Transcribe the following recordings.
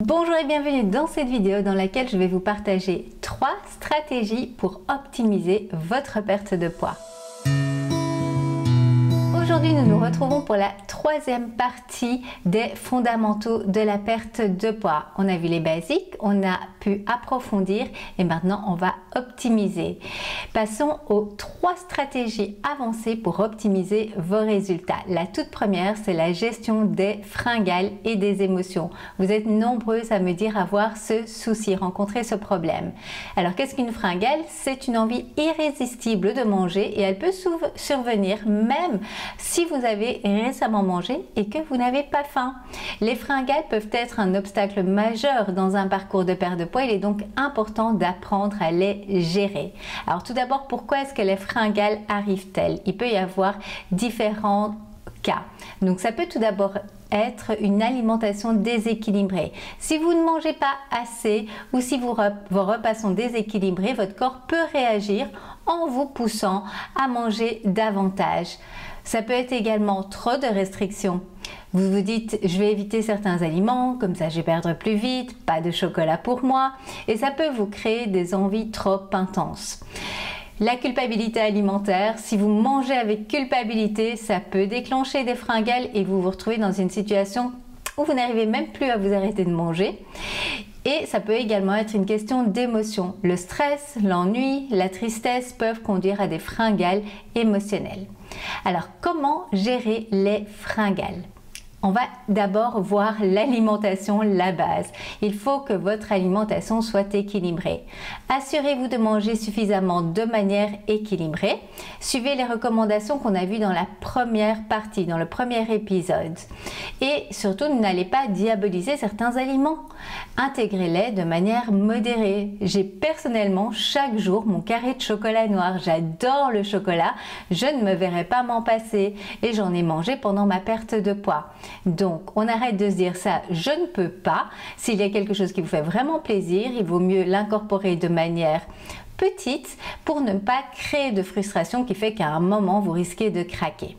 Bonjour et bienvenue dans cette vidéo dans laquelle je vais vous partager 3 stratégies pour optimiser votre perte de poids. Aujourd'hui, nous nous retrouvons pour la troisième partie des fondamentaux de la perte de poids. On a vu les basiques, on a pu approfondir et maintenant on va optimiser. Passons aux 3 stratégies avancées pour optimiser vos résultats. La toute première, c'est la gestion des fringales et des émotions. Vous êtes nombreuses à me dire avoir ce souci, rencontrer ce problème. Alors qu'est-ce qu'une fringale? C'est une envie irrésistible de manger et elle peut survenir même si vous avez récemment mangé et que vous n'avez pas faim. Les fringales peuvent être un obstacle majeur dans un parcours de perte de poids. Il est donc important d'apprendre à les gérer. Alors tout d'abord, pourquoi est-ce que les fringales arrivent-elles? Il peut y avoir différents cas. Donc ça peut tout d'abord être une alimentation déséquilibrée. Si vous ne mangez pas assez ou si vos repas sont déséquilibrés, votre corps peut réagir en vous poussant à manger davantage. Ça peut être également trop de restrictions. Vous vous dites, je vais éviter certains aliments, comme ça je vais perdre plus vite, pas de chocolat pour moi, et ça peut vous créer des envies trop intenses. La culpabilité alimentaire, si vous mangez avec culpabilité, ça peut déclencher des fringales et vous vous retrouvez dans une situation où vous n'arrivez même plus à vous arrêter de manger. Et ça peut également être une question d'émotion. Le stress, l'ennui, la tristesse peuvent conduire à des fringales émotionnelles. Alors, comment gérer les fringales? On va d'abord voir l'alimentation, la base. Il faut que votre alimentation soit équilibrée. Assurez-vous de manger suffisamment de manière équilibrée. Suivez les recommandations qu'on a vues dans la première partie, dans le premier épisode. Et surtout, n'allez pas diaboliser certains aliments. Intégrez-les de manière modérée. J'ai personnellement chaque jour mon carré de chocolat noir. J'adore le chocolat. Je ne me verrai pas m'en passer. Et j'en ai mangé pendant ma perte de poids. Donc, on arrête de se dire ça, je ne peux pas. S'il y a quelque chose qui vous fait vraiment plaisir, il vaut mieux l'incorporer de manière petite pour ne pas créer de frustration qui fait qu'à un moment, vous risquez de craquer.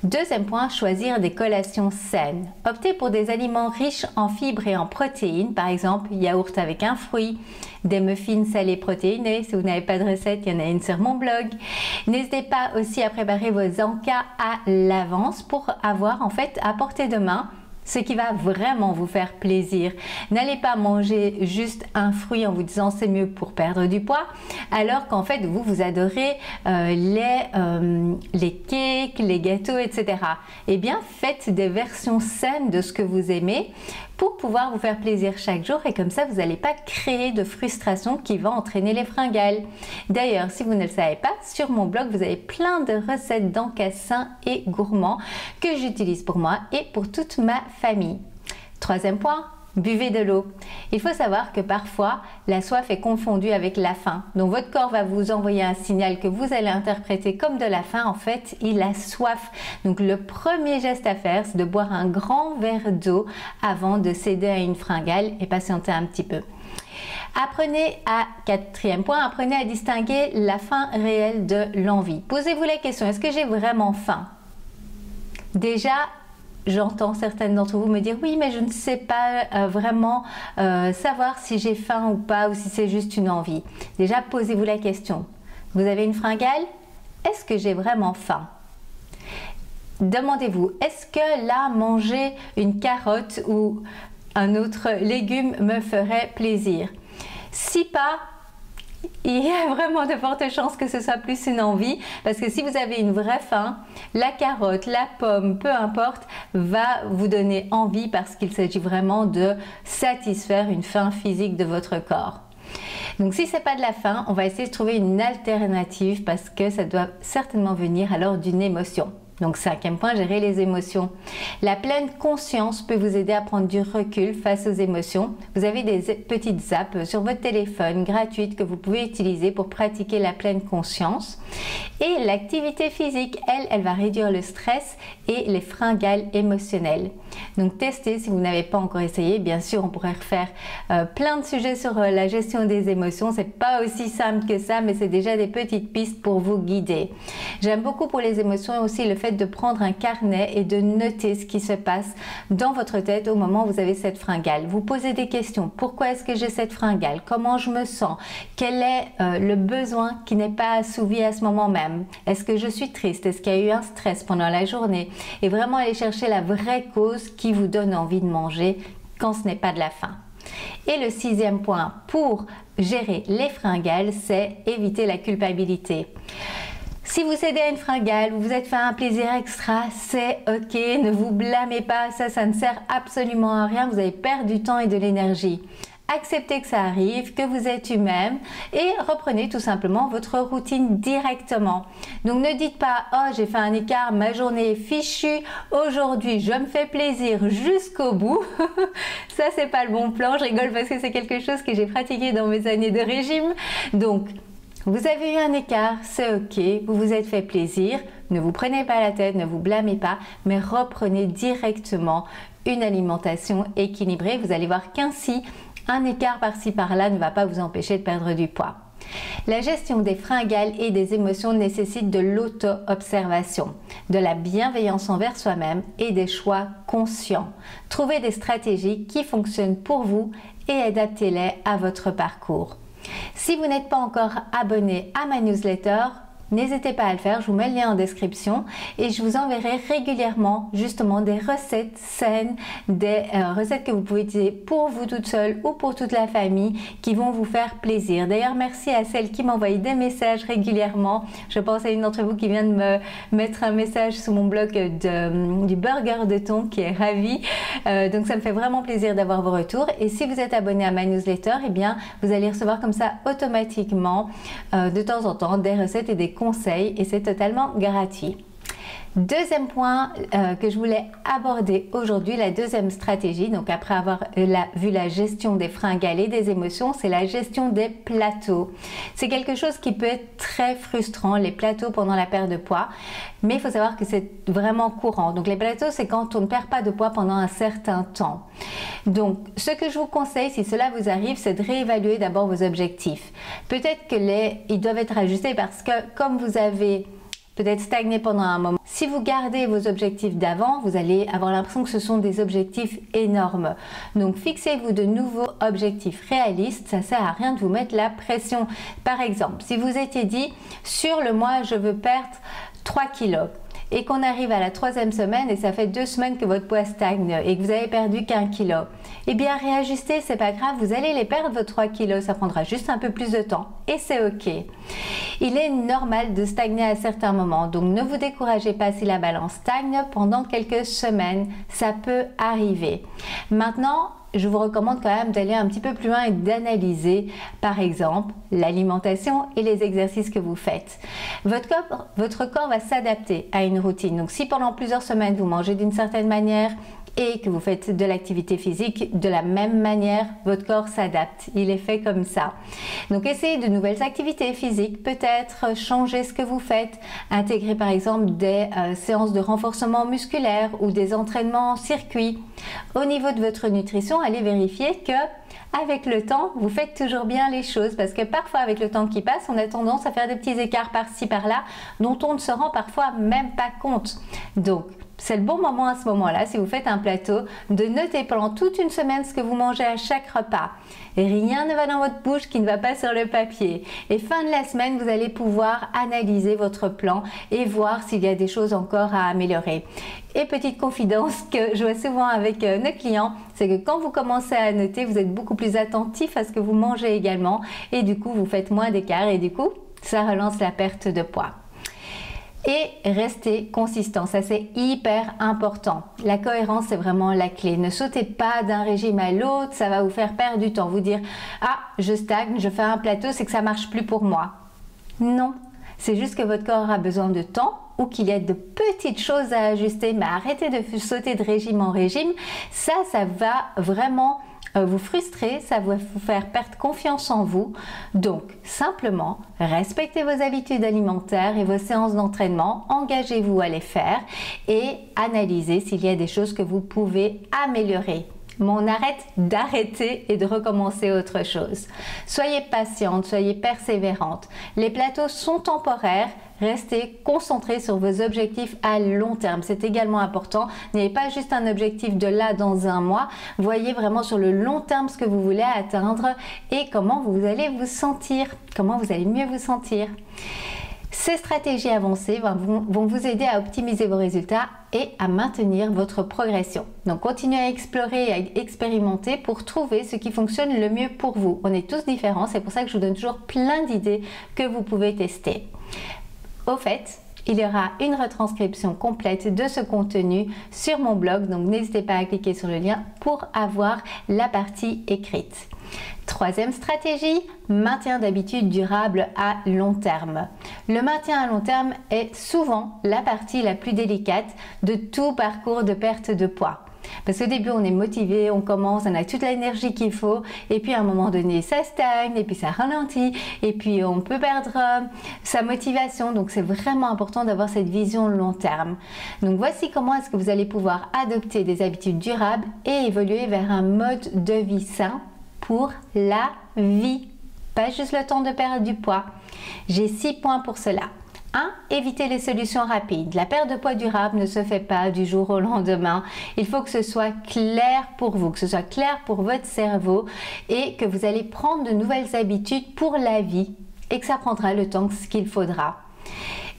Deuxième point, choisir des collations saines. Optez pour des aliments riches en fibres et en protéines, par exemple yaourt avec un fruit, des muffins salés protéinés. Si vous n'avez pas de recette, il y en a une sur mon blog. N'hésitez pas aussi à préparer vos encas à l'avance pour avoir en fait à portée de main ce qui va vraiment vous faire plaisir. N'allez pas manger juste un fruit en vous disant c'est mieux pour perdre du poids, alors qu'en fait vous adorez les cakes, les gâteaux, etc. Eh bien, faites des versions saines de ce que vous aimez pour pouvoir vous faire plaisir chaque jour et comme ça vous n'allez pas créer de frustration qui va entraîner les fringales. D'ailleurs, si vous ne le savez pas, sur mon blog vous avez plein de recettes d'encas sains et gourmands que j'utilise pour moi et pour toute ma famille. Troisième point, buvez de l'eau. Il faut savoir que parfois la soif est confondue avec la faim. Donc votre corps va vous envoyer un signal que vous allez interpréter comme de la faim. En fait, il a soif. Donc le premier geste à faire, c'est de boire un grand verre d'eau avant de céder à une fringale et patienter un petit peu. Quatrième point, apprenez à distinguer la faim réelle de l'envie. Posez-vous la question, est-ce que j'ai vraiment faim? Déjà, j'entends certaines d'entre vous me dire oui, mais je ne sais pas vraiment savoir si j'ai faim ou pas ou si c'est juste une envie. Déjà, posez-vous la question. Vous avez une fringale? Est-ce que j'ai vraiment faim? Demandez-vous, est-ce que là, manger une carotte ou un autre légume me ferait plaisir? Si pas, il y a vraiment de fortes chances que ce soit plus une envie parce que si vous avez une vraie faim, la carotte, la pomme, peu importe, va vous donner envie parce qu'il s'agit vraiment de satisfaire une faim physique de votre corps. Donc si ce n'est pas de la faim, on va essayer de trouver une alternative parce que ça doit certainement venir alors d'une émotion. Donc cinquième point, gérer les émotions. La pleine conscience peut vous aider à prendre du recul face aux émotions. Vous avez des petites apps sur votre téléphone gratuites que vous pouvez utiliser pour pratiquer la pleine conscience. Et l'activité physique, elle va réduire le stress et les fringales émotionnelles. Donc testez si vous n'avez pas encore essayé. Bien sûr, on pourrait refaire plein de sujets sur la gestion des émotions. C'est pas aussi simple que ça, mais c'est déjà des petites pistes pour vous guider. J'aime beaucoup pour les émotions aussi le fait fait de prendre un carnet et de noter ce qui se passe dans votre tête au moment où vous avez cette fringale. Vous posez des questions. Pourquoi est-ce que j'ai cette fringale? Comment je me sens? Quel est le besoin qui n'est pas assouvi à ce moment même? Est-ce que je suis triste? Est-ce qu'il y a eu un stress pendant la journée? Et vraiment aller chercher la vraie cause qui vous donne envie de manger quand ce n'est pas de la faim. Et le 6e point pour gérer les fringales, c'est éviter la culpabilité. Si vous cédez à une fringale, vous vous êtes fait un plaisir extra, c'est ok, ne vous blâmez pas, ça ne sert absolument à rien, vous avez perdu du temps et de l'énergie. Acceptez que ça arrive, que vous êtes humain et reprenez tout simplement votre routine directement. Donc ne dites pas « Oh, j'ai fait un écart, ma journée est fichue, aujourd'hui je me fais plaisir jusqu'au bout ». Ça, c'est pas le bon plan, je rigole parce que c'est quelque chose que j'ai pratiqué dans mes années de régime. Donc, vous avez eu un écart, c'est ok, vous vous êtes fait plaisir, ne vous prenez pas la tête, ne vous blâmez pas, mais reprenez directement une alimentation équilibrée. Vous allez voir qu'ainsi, un écart par-ci par-là ne va pas vous empêcher de perdre du poids. La gestion des fringales et des émotions nécessite de l'auto-observation, de la bienveillance envers soi-même et des choix conscients. Trouvez des stratégies qui fonctionnent pour vous et adaptez-les à votre parcours. Si vous n'êtes pas encore abonné à ma newsletter, n'hésitez pas à le faire, je vous mets le lien en description et je vous enverrai régulièrement justement des recettes saines, des recettes que vous pouvez utiliser pour vous toute seule ou pour toute la famille qui vont vous faire plaisir. D'ailleurs, merci à celles qui m'envoient des messages régulièrement. Je pense à une d'entre vous qui vient de me mettre un message sous mon blog du burger de thon qui est ravie. Donc ça me fait vraiment plaisir d'avoir vos retours. Et si vous êtes abonné à ma newsletter, eh bien vous allez recevoir comme ça automatiquement de temps en temps des recettes et des conseils et c'est totalement gratuit. Deuxième point que je voulais aborder aujourd'hui, la deuxième stratégie, donc après avoir vu la gestion des fringales et des émotions, c'est la gestion des plateaux. C'est quelque chose qui peut être très frustrant, les plateaux pendant la perte de poids, mais il faut savoir que c'est vraiment courant. Donc les plateaux, c'est quand on ne perd pas de poids pendant un certain temps. Donc ce que je vous conseille, si cela vous arrive, c'est de réévaluer d'abord vos objectifs. Peut-être que ils doivent être ajustés parce que comme vous avez peut-être stagné pendant un moment. Si vous gardez vos objectifs d'avant, vous allez avoir l'impression que ce sont des objectifs énormes. Donc fixez-vous de nouveaux objectifs réalistes, ça sert à rien de vous mettre la pression. Par exemple, si vous étiez dit sur le mois je veux perdre 3 kilos et qu'on arrive à la 3e semaine et ça fait 2 semaines que votre poids stagne et que vous avez perdu qu'1 kilo, eh bien réajustez, c'est pas grave, vous allez les perdre vos 3 kilos, ça prendra juste un peu plus de temps et c'est ok. Il est normal de stagner à certains moments, donc ne vous découragez pas si la balance stagne pendant quelques semaines, ça peut arriver. Maintenant, je vous recommande quand même d'aller un petit peu plus loin et d'analyser, par exemple, l'alimentation et les exercices que vous faites. Votre corps va s'adapter à une routine. Donc, si pendant plusieurs semaines, vous mangez d'une certaine manière et que vous faites de l'activité physique de la même manière, votre corps s'adapte. Il est fait comme ça. Donc, essayez de nouvelles activités physiques, peut-être changer ce que vous faites, intégrer par exemple des séances de renforcement musculaire ou des entraînements en circuit. Au niveau de votre nutrition, allez vérifier que avec le temps, vous faites toujours bien les choses parce que parfois avec le temps qui passe, on a tendance à faire des petits écarts par-ci par-là dont on ne se rend parfois même pas compte. Donc, c'est le bon moment à ce moment-là, si vous faites un plateau, de noter pendant toute une semaine ce que vous mangez à chaque repas. Rien ne va dans votre bouche qui ne va pas sur le papier. Et fin de la semaine, vous allez pouvoir analyser votre plan et voir s'il y a des choses encore à améliorer. Et petite confidence que je vois souvent avec nos clients, c'est que quand vous commencez à noter, vous êtes beaucoup plus attentif à ce que vous mangez également et du coup, vous faites moins d'écart et du coup, ça relance la perte de poids. Et restez consistant, ça c'est hyper important. La cohérence c'est vraiment la clé. Ne sautez pas d'un régime à l'autre, ça va vous faire perdre du temps. Vous dire « Ah, je stagne, je fais un plateau, c'est que ça marche plus pour moi ». Non, c'est juste que votre corps a besoin de temps ou qu'il y a de petites choses à ajuster. Mais arrêtez de sauter de régime en régime, ça va vraiment vous frustrer, ça va vous faire perdre confiance en vous. Donc, simplement, respectez vos habitudes alimentaires et vos séances d'entraînement, engagez-vous à les faire et analysez s'il y a des choses que vous pouvez améliorer. mais on arrête d'arrêter et de recommencer autre chose. Soyez patiente, soyez persévérante. Les plateaux sont temporaires. Restez concentrés sur vos objectifs à long terme. C'est également important. N'ayez pas juste un objectif de là dans un mois. Voyez vraiment sur le long terme ce que vous voulez atteindre et comment vous allez vous sentir, comment vous allez mieux vous sentir. Ces stratégies avancées vont vous aider à optimiser vos résultats et à maintenir votre progression. Donc continuez à explorer et à expérimenter pour trouver ce qui fonctionne le mieux pour vous. On est tous différents, c'est pour ça que je vous donne toujours plein d'idées que vous pouvez tester. Au fait, il y aura une retranscription complète de ce contenu sur mon blog, donc n'hésitez pas à cliquer sur le lien pour avoir la partie écrite. Troisième stratégie, maintien d'habitudes durables à long terme. Le maintien à long terme est souvent la partie la plus délicate de tout parcours de perte de poids. Parce qu'au début, on est motivé, on commence, on a toute l'énergie qu'il faut, et puis à un moment donné, ça stagne, et puis ça ralentit, et puis on peut perdre sa motivation. Donc, c'est vraiment important d'avoir cette vision long terme. Donc, voici comment est-ce que vous allez pouvoir adopter des habitudes durables et évoluer vers un mode de vie sain pour la vie, pas juste le temps de perdre du poids. J'ai 6 points pour cela. 1. Évitez les solutions rapides. La perte de poids durable ne se fait pas du jour au lendemain. Il faut que ce soit clair pour vous, que ce soit clair pour votre cerveau et que vous allez prendre de nouvelles habitudes pour la vie et que ça prendra le temps qu'il faudra.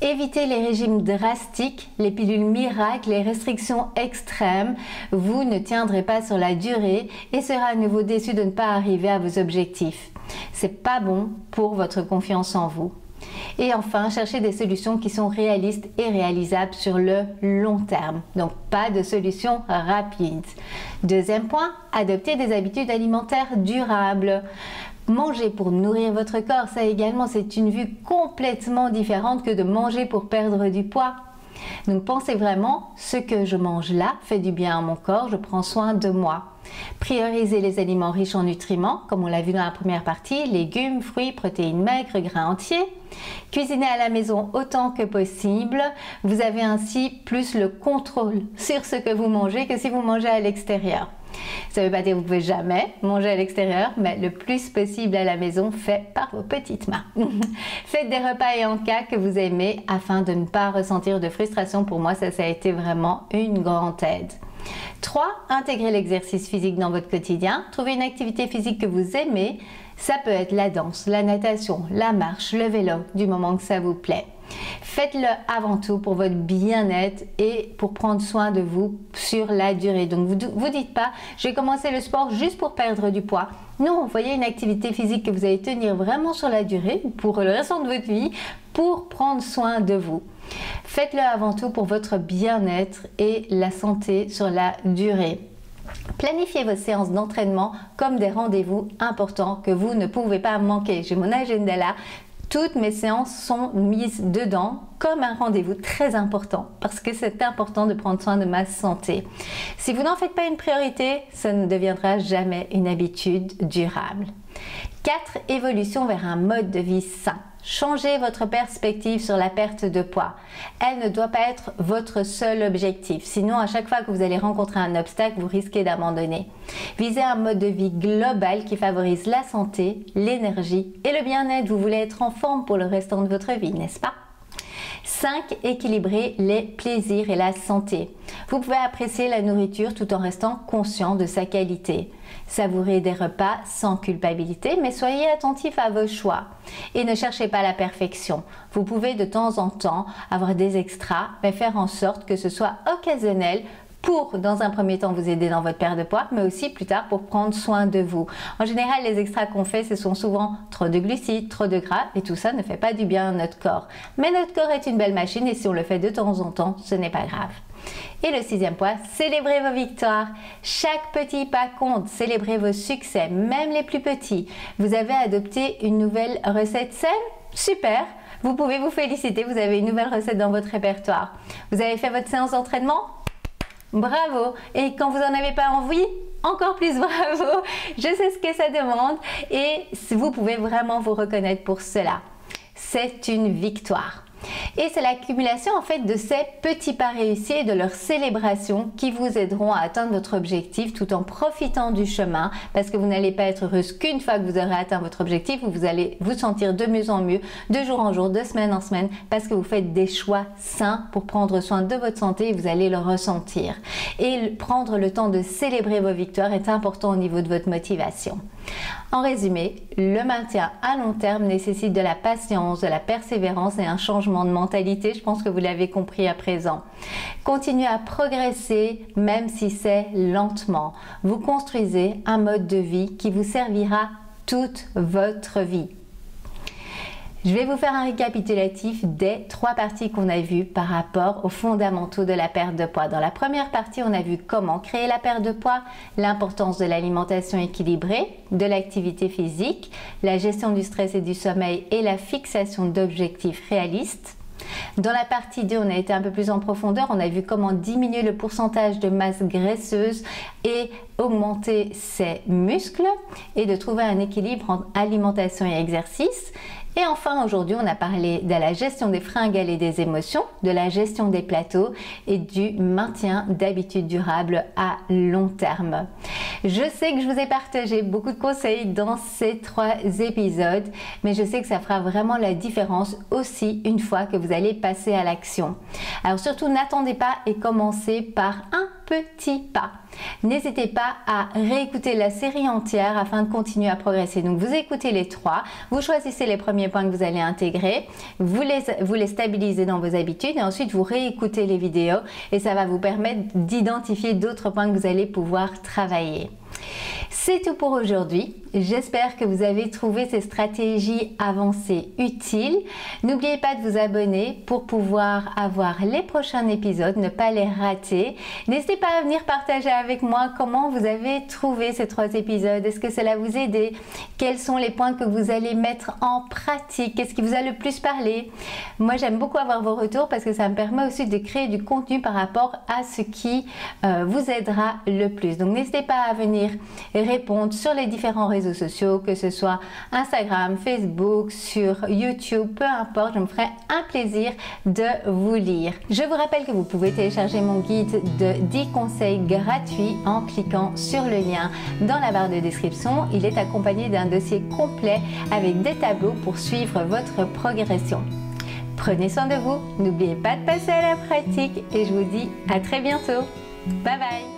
Évitez les régimes drastiques, les pilules miracles, les restrictions extrêmes. Vous ne tiendrez pas sur la durée et serez à nouveau déçu de ne pas arriver à vos objectifs. C'est pas bon pour votre confiance en vous. Et enfin, cherchez des solutions qui sont réalistes et réalisables sur le long terme. Donc, pas de solutions rapides. Deuxième point, adoptez des habitudes alimentaires durables. Manger pour nourrir votre corps, ça également, c'est une vue complètement différente que de manger pour perdre du poids. Donc, pensez vraiment, ce que je mange là fait du bien à mon corps, je prends soin de moi. Priorisez les aliments riches en nutriments, comme on l'a vu dans la première partie, légumes, fruits, protéines maigres, grains entiers. Cuisinez à la maison autant que possible. Vous avez ainsi plus le contrôle sur ce que vous mangez que si vous mangez à l'extérieur. Ça ne veut pas dire que vous ne pouvez jamais manger à l'extérieur, mais le plus possible à la maison fait par vos petites mains. Faites des repas et encas que vous aimez afin de ne pas ressentir de frustration. Pour moi, ça a été vraiment une grande aide. 3. Intégrez l'exercice physique dans votre quotidien. Trouvez une activité physique que vous aimez. Ça peut être la danse, la natation, la marche, le vélo, du moment que ça vous plaît. Faites-le avant tout pour votre bien-être et pour prendre soin de vous sur la durée. Donc, vous dites pas, je vais commencer le sport juste pour perdre du poids. Non, voyez une activité physique que vous allez tenir vraiment sur la durée pour le restant de votre vie pour prendre soin de vous. Faites-le avant tout pour votre bien-être et la santé sur la durée. Planifiez vos séances d'entraînement comme des rendez-vous importants que vous ne pouvez pas manquer. J'ai mon agenda là. Toutes mes séances sont mises dedans comme un rendez-vous très important parce que c'est important de prendre soin de ma santé. Si vous n'en faites pas une priorité, ça ne deviendra jamais une habitude durable. 4. Évolution vers un mode de vie sain. Changez votre perspective sur la perte de poids. Elle ne doit pas être votre seul objectif. Sinon, à chaque fois que vous allez rencontrer un obstacle, vous risquez d'abandonner. Visez un mode de vie global qui favorise la santé, l'énergie et le bien-être. Vous voulez être en forme pour le restant de votre vie, n'est-ce pas? 5. Équilibrer les plaisirs et la santé. Vous pouvez apprécier la nourriture tout en restant conscient de sa qualité. Savourez des repas sans culpabilité, mais soyez attentif à vos choix et ne cherchez pas la perfection. Vous pouvez de temps en temps avoir des extras, mais faire en sorte que ce soit occasionnel pour, dans un premier temps, vous aider dans votre perte de poids, mais aussi plus tard pour prendre soin de vous. En général, les extras qu'on fait, ce sont souvent trop de glucides, trop de gras, et tout ça ne fait pas du bien à notre corps. Mais notre corps est une belle machine, et si on le fait de temps en temps, ce n'est pas grave. Et le 6e point, célébrez vos victoires. Chaque petit pas compte, célébrez vos succès, même les plus petits. Vous avez adopté une nouvelle recette saine? Super! Vous pouvez vous féliciter, vous avez une nouvelle recette dans votre répertoire. Vous avez fait votre séance d'entraînement? Bravo! Et quand vous n'en avez pas envie, encore plus bravo! Je sais ce que ça demande et vous pouvez vraiment vous reconnaître pour cela. C'est une victoire. Et c'est l'accumulation en fait de ces petits pas réussis et de leur célébration qui vous aideront à atteindre votre objectif tout en profitant du chemin, parce que vous n'allez pas être heureuse qu'une fois que vous aurez atteint votre objectif, vous allez vous sentir de mieux en mieux, de jour en jour, de semaine en semaine, parce que vous faites des choix sains pour prendre soin de votre santé et vous allez le ressentir. Et prendre le temps de célébrer vos victoires est important au niveau de votre motivation. En résumé, le maintien à long terme nécessite de la patience, de la persévérance et un changement de mentalité. Je pense que vous l'avez compris à présent. Continuez à progresser même si c'est lentement. Vous construisez un mode de vie qui vous servira toute votre vie. Je vais vous faire un récapitulatif des 3 parties qu'on a vues par rapport aux fondamentaux de la perte de poids. Dans la première partie, on a vu comment créer la perte de poids, l'importance de l'alimentation équilibrée, de l'activité physique, la gestion du stress et du sommeil et la fixation d'objectifs réalistes. Dans la partie 2, on a été un peu plus en profondeur, on a vu comment diminuer le pourcentage de masse graisseuse et augmenter ses muscles et de trouver un équilibre entre alimentation et exercice. Et enfin, aujourd'hui, on a parlé de la gestion des fringales et des émotions, de la gestion des plateaux et du maintien d'habitudes durables à long terme. Je sais que je vous ai partagé beaucoup de conseils dans ces 3 épisodes, mais je sais que ça fera vraiment la différence aussi une fois que vous allez passer à l'action. Alors surtout, n'attendez pas et commencez par un petit pas. N'hésitez pas à réécouter la série entière afin de continuer à progresser. Donc vous écoutez les 3, vous choisissez les premiers points que vous allez intégrer, vous les stabilisez dans vos habitudes et ensuite vous réécoutez les vidéos et ça va vous permettre d'identifier d'autres points que vous allez pouvoir travailler. C'est tout pour aujourd'hui. J'espère que vous avez trouvé ces stratégies avancées utiles. N'oubliez pas de vous abonner pour pouvoir avoir les prochains épisodes, ne pas les rater. N'hésitez pas à venir partager avec moi comment vous avez trouvé ces 3 épisodes. Est-ce que cela vous a aidé? Quels sont les points que vous allez mettre en pratique? Qu'est-ce qui vous a le plus parlé? Moi, j'aime beaucoup avoir vos retours parce que ça me permet aussi de créer du contenu par rapport à ce qui vous aidera le plus. Donc, n'hésitez pas à venir répondre sur les différents réseaux sociaux, que ce soit Instagram, Facebook, sur YouTube, peu importe, je me ferai un plaisir de vous lire. Je vous rappelle que vous pouvez télécharger mon guide de 10 conseils gratuits en cliquant sur le lien dans la barre de description. Il est accompagné d'un dossier complet avec des tableaux pour suivre votre progression. Prenez soin de vous, n'oubliez pas de passer à la pratique et je vous dis à très bientôt. Bye bye!